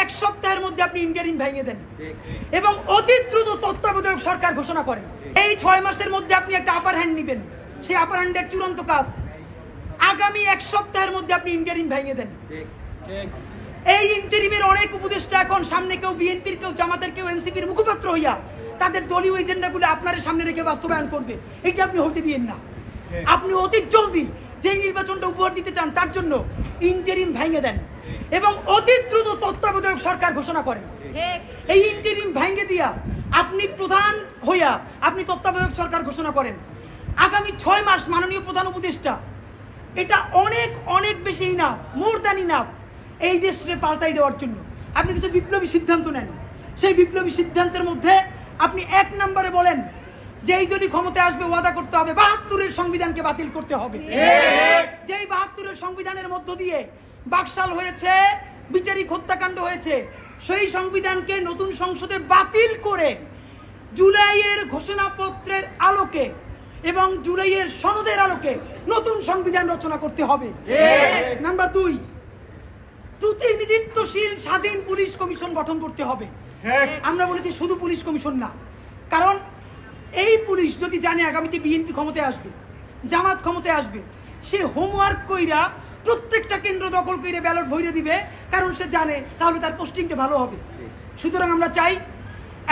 এক সপ্তাহের মধ্যে আপনি ইন্টারিম ভেঙে দেন এবং অতি দ্রুত তত্ত্বাবধায়ক সরকার ঘোষণা করেন। এই 6 মাসের মধ্যে আপনি একটা আপার হ্যান্ড নেবেন, সেই আপার হ্যান্ডের চূড়ান্ত কাজ আগামী এক সপ্তাহের মধ্যে আপনি ইন্টারিম ভেঙে দেন। এই ইন্টারিমের অনেক উপদেষ্টা এখন সামনে কেউ বিএনপির, কেউ জামাতের, কেউ এনসিপির মুখপাত্র হইয়া তাদের দলীয় এজেন্ডাগুলো আপনার সামনে রেখে বাস্তবায়ন করবে, এইটা আপনি হতে দিয়েন না। আপনি অতি জলদি যেই নির্বাচনটা উপহার দিতে চান তার জন্য ইন্টারিম ভেঙে দেন এবং অতি দ্রুত তত্ত্বাবধায়ক সরকার ঘোষণা করেন। এই ইন্টারিম ভেঙে দিয়া আপনি প্রধান হইয়া আপনি তত্ত্বাবধায়ক সরকার ঘোষণা করেন। আগামী 6 মাস মাননীয় প্রধান উপদেষ্টা, এটা অনেক অনেক বেশি ইনাফ, মোর দ্যান ইনাফ এই দেশে পাল্টাই দেওয়ার জন্য। আপনি কিছু বিপ্লবী সিদ্ধান্ত নেন, সেই বিপ্লবী সিদ্ধান্তের মধ্যে আপনি 1 নম্বরে বলেন যে এই দলই ক্ষমতায় আসবে ওয়াদা করতে হবে 72-এর সংবিধানকে বাতিল করতে হবে। যেই 72-এর সংবিধানের মধ্য দিয়ে বাকশাল হয়েছে, বিচারিক হত্যাকাণ্ড হয়েছে, সেই সংবিধানকে নতুন সংসদে বাতিল করে জুলাইয়ের ঘোষণাপত্রের আলোকে এবং জুলাইয়ের সনদের আলোকে নতুন সংবিধান রচনা করতে হবে। নাম্বার 2, প্রতিনিধিত্বশীল স্বাধীন পুলিশ কমিশন গঠন করতে হবে। আমরা বলেছি শুধু পুলিশ কমিশন না, কারণ এই পুলিশ যদি জানে আগামীতে বিএনপি ক্ষমতায় আসবে, জামাত ক্ষমতায় আসবে, সে হোমওয়ার্ক কইরা প্রত্যেকটা কেন্দ্র দখল করে ব্যালট ভরে দিবে, কারণ সে জানে তাহলে তার পোস্টিংটা ভালো হবে। সুতরাং আমরা চাই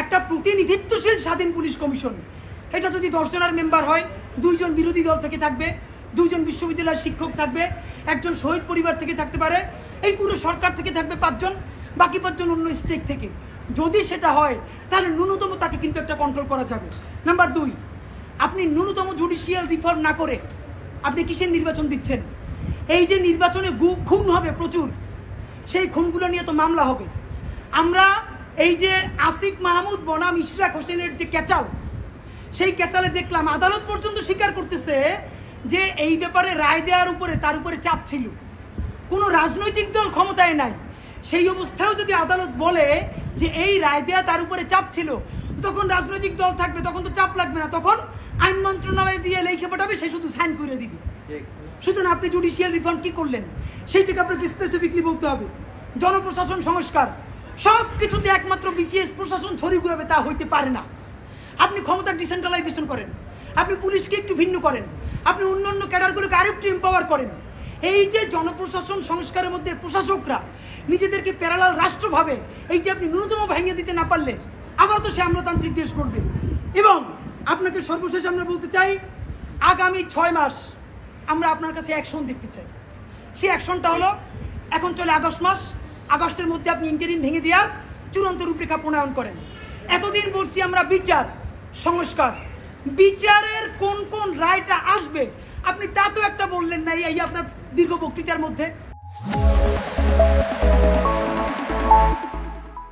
একটা প্রতিনিধিত্বশীল স্বাধীন পুলিশ কমিশন। এটা যদি 10 জনের মেম্বার হয়, 2 জন বিরোধী দল থেকে থাকবে, 2 জন বিশ্ববিদ্যালয়ের শিক্ষক থাকবে, 1 জন শহীদ পরিবার থেকে থাকতে পারে, এই পুরো সরকার থেকে থাকবে 5 জন, বাকি 5 জন অন্য স্টেট থেকে। যদি সেটা হয় তাহলে ন্যূনতম তাকে কিন্তু একটা কন্ট্রোল করা যাবে। নাম্বার 2, আপনি ন্যূনতম জুডিশিয়াল রিফর্ম না করে আপনি কিসের নির্বাচন দিচ্ছেন? এই যে নির্বাচনে খুন হবে প্রচুর, সেই খুনগুলো নিয়ে তো মামলা হবে। আমরা এই যে আসিফ মাহমুদ বনাম ইশরাক হোসেনের যে ক্যাচাল, সেই ক্যাচালে দেখলাম আদালত পর্যন্ত স্বীকার করতেছে যে এই ব্যাপারে রায় দেওয়ার উপরে তার উপরে চাপ ছিল, কোনো রাজনৈতিক দল ক্ষমতায় নাই। সেই অবস্থায়ও যদি আদালত বলে যে এই রায় দেওয়া তার উপরে চাপ ছিল, তখন রাজনৈতিক দল থাকবে, তখন তো চাপ লাগবে না, তখন আইন মন্ত্রণালয় দিয়ে লিখে পাঠাবে, সে শুধু সাইন করে দিবে। সুতরাং আপনি জুডিশিয়াল রিফর্ম কি করলেন সেইটাকে আপনাকে স্পেসিফিকলি বলতে হবে। জনপ্রশাসন সংস্কার, সব কিছুতে একমাত্র বিসিএস প্রশাসন ছড়িয়ে ঘুরাবে তা হইতে পারে না। আপনি ক্ষমতার ডিসেন্ট্রালাইজেশন করেন, আপনি পুলিশকে একটু ভিন্ন করেন, আপনি অন্যান্য ক্যাডারগুলোকে আরেকটু এম্পাওয়ার করেন। এই যে জনপ্রশাসন সংস্কারের মধ্যে প্রশাসকরা নিজেদেরকে প্যারালাল রাষ্ট্র ভাবে, এইটি আপনি ন্যূনতম ভেঙে দিতে না পারলে আবার তো সে আমলাতান্ত্রিক দেশ করবে। এবং আপনাকে সর্বশেষ আমরা বলতে চাই, আগামী 6 মাস আমরা আপনার কাছে অ্যাকশন দেখতে চাই। সেই অ্যাকশনটা হলো, এখন চলে আগস্ট মাস, আগস্টের মধ্যে আপনি ইন্টারিম ভেঙে দেওয়ার চূড়ান্ত রূপরেখা প্রণয়ন করেন। এতদিন বলছি আমরা বিচার সংস্কার, বিচারের কোন কোন রায়টা আসবে আপনি তা তো একটা বললেন না এই আপনার দীর্ঘ বক্তৃতার মধ্যে।